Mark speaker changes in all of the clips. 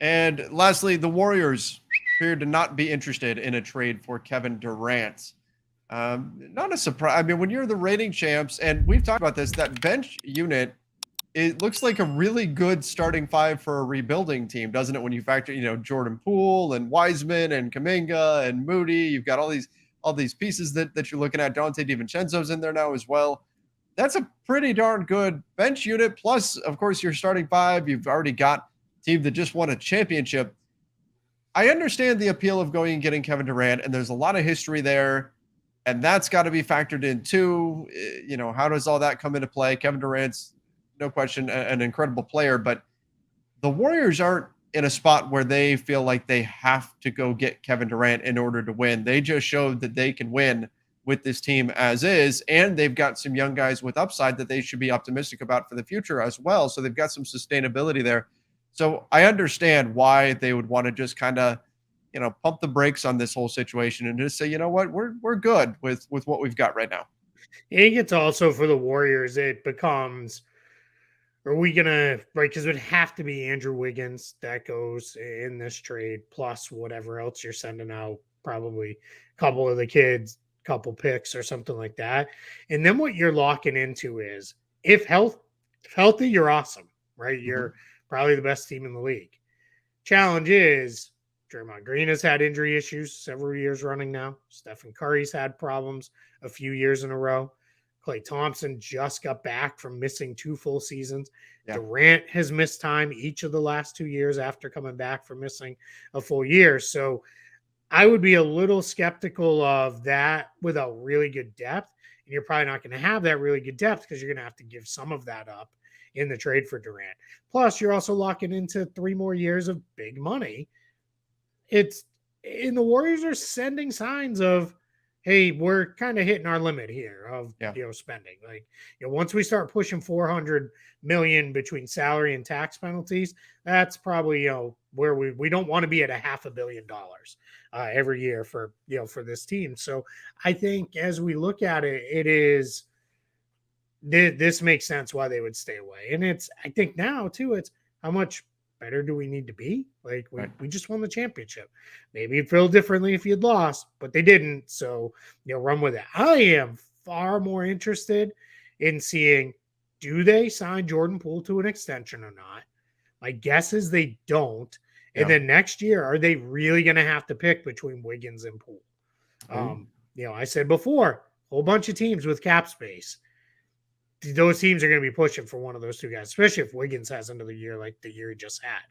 Speaker 1: And lastly, the Warriors appeared to not be interested in a trade for Kevin Durant. Not a surprise. I mean, when you're the reigning champs, and we've talked about this, that bench unit, it looks like a really good starting five for a rebuilding team, doesn't it? When you factor, Jordan Poole and Wiseman and Kaminga and Moody, you've got all these pieces that you're looking at. Dante DiVincenzo's in there now as well. That's a pretty darn good bench unit. Plus, of course, your starting five. You've already got a team that just won a championship. I understand the appeal of going and getting Kevin Durant, and there's a lot of history there, and that's got to be factored in too. How does all that come into play? Kevin Durant's no question an incredible player, but the Warriors aren't in a spot where they feel like they have to go get Kevin Durant in order to win. They just showed that they can win with this team as is, and they've got some young guys with upside that they should be optimistic about for the future as well. So they've got some sustainability there. So I understand why they would want to just kind of, pump the brakes on this whole situation and just say, you know what, we're good with what we've got right now.
Speaker 2: I think it's also for the Warriors, it becomes, are we going to, right? Because it would have to be Andrew Wiggins that goes in this trade, plus whatever else you're sending out, probably a couple of the kids, couple picks or something like that. And then what you're locking into is if healthy, you're awesome, right? You're probably the best team in the league. Challenge is Draymond Green has had injury issues several years running now. Stephen Curry's had problems a few years in a row. Klay Thompson just got back from missing 2 full seasons. Yeah. Durant has missed time each of the last 2 years after coming back from missing a full year. So I would be a little skeptical of that without really good depth. And you're probably not going to have that really good depth because you're going to have to give some of that up in the trade for Durant. Plus, you're also locking into 3 more years of big money. The Warriors are sending signs of, hey, we're kind of hitting our limit here of spending. Like, once we start pushing $400 million between salary and tax penalties, that's probably where we don't want to be at $500 million every year for this team. So I think as we look at it, this makes sense why they would stay away. And I think now too, it's how much better do we need to be? Like we just won the championship. Maybe it'd feel differently if you'd lost, but they didn't. So, run with it. I am far more interested in seeing, do they sign Jordan Poole to an extension or not? My guess is they don't. And then next year, are they really going to have to pick between Wiggins and Poole? I said before, a whole bunch of teams with cap space. Those teams are going to be pushing for one of those two guys, especially if Wiggins has another year like the year he just had.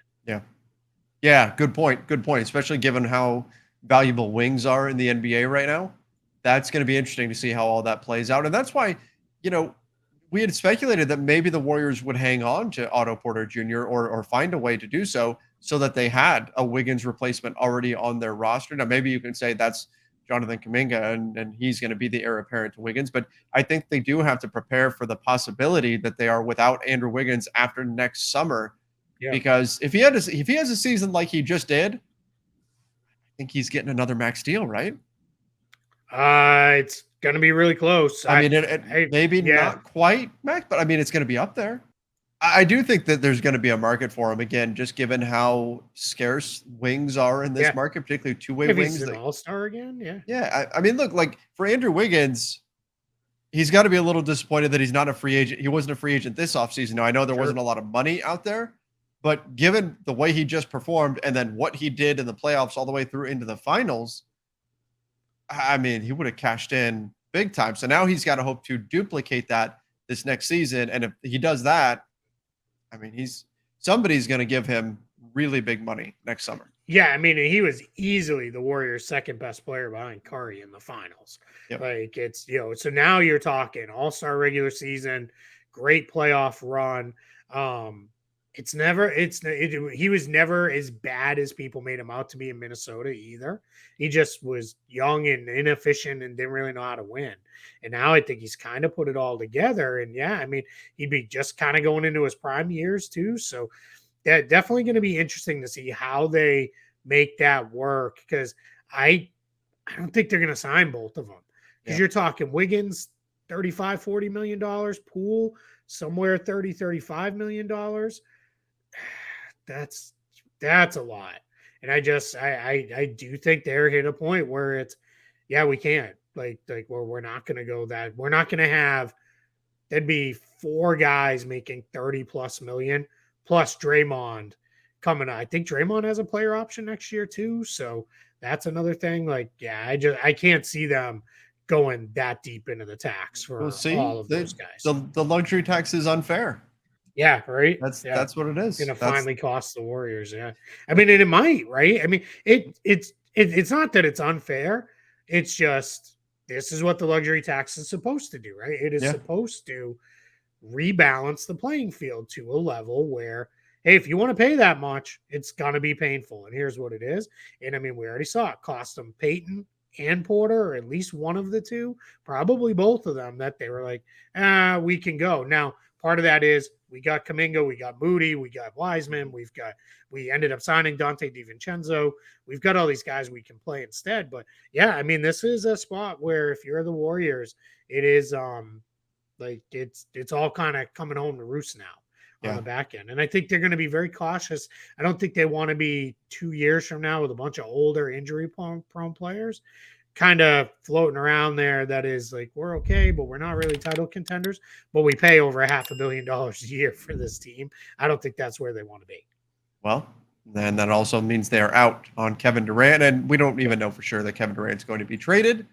Speaker 1: Yeah. Good point. Especially given how valuable wings are in the NBA right now. That's going to be interesting to see how all that plays out. And that's why, we had speculated that maybe the Warriors would hang on to Otto Porter Jr. or find a way to do so that they had a Wiggins replacement already on their roster. Now, maybe you can say that's Jonathan Kuminga, and he's going to be the heir apparent to Wiggins. But I think they do have to prepare for the possibility that they are without Andrew Wiggins after next summer. Yeah. Because if he has a season like he just did, I think he's getting another max deal, right?
Speaker 2: It's going to be really close.
Speaker 1: I mean, maybe not quite max, but I mean, it's going to be up there. I do think that there's going to be a market for him again, just given how scarce wings are in this market, particularly two-way wings.
Speaker 2: He's an all-star again,
Speaker 1: Yeah, I mean, look, like for Andrew Wiggins, he's got to be a little disappointed that he's not a free agent. He wasn't a free agent this offseason. Now, I know there wasn't a lot of money out there, but given the way he just performed and then what he did in the playoffs all the way through into the finals, I mean, he would have cashed in big time. So now he's got to hope to duplicate that this next season. And if he does that, I mean, somebody's going to give him really big money next summer.
Speaker 2: Yeah, I mean, he was easily the Warriors' second best player behind Curry in the finals. Yep. Like it's, so now you're talking all-star regular season, great playoff run. He was never as bad as people made him out to be in Minnesota either. He just was young and inefficient and didn't really know how to win. And now I think he's kind of put it all together. And yeah, I mean, he'd be just kind of going into his prime years too. So that definitely going to be interesting to see how they make that work. Because I don't think they're going to sign both of them. Because you're talking Wiggins, $35-40 million, Poole, somewhere $30-35 million. That's That's a lot. And I do think they're hit a point where it's, yeah, we can't. Like where we're not gonna go that we're not gonna have there'd be 4 guys making 30 plus million plus Draymond coming. I think Draymond has a player option next year too. So that's another thing. Like, yeah, I can't see them going that deep into the tax
Speaker 1: We'll
Speaker 2: for
Speaker 1: see.
Speaker 2: all of those guys.
Speaker 1: The luxury tax is unfair.
Speaker 2: Yeah, right. Yeah.
Speaker 1: That's what it is.
Speaker 2: Gonna
Speaker 1: That's
Speaker 2: finally cost the Warriors. Yeah. I mean, and it might, right? I mean, it's not that it's unfair. It's just this is what the luxury tax is supposed to do, right? It is
Speaker 1: yeah.
Speaker 2: supposed to rebalance the playing field to a level where, hey, if you want to pay that much, it's gonna be painful. And here's what it is. And I mean, we already saw it cost them Peyton and Porter, or at least one of the two, probably both of them, that they were like, we can go. Now, part of that is we got Kaminga, we got Moody, we got Wiseman, we ended up signing Dante DiVincenzo. We've got all these guys we can play instead. But yeah, I mean, this is a spot where if you're the Warriors, it is like it's all kind of coming home to roost now on the back end. And I think they're going to be very cautious. I don't think they want to be 2 years from now with a bunch of older injury prone players kind of floating around there. That is like, we're okay, but we're not really title contenders, but we pay over $500 million a year for this team. I don't think that's where they want to be.
Speaker 1: Well, then that also means they're out on Kevin Durant, and we don't even know for sure that Kevin Durant's going to be traded.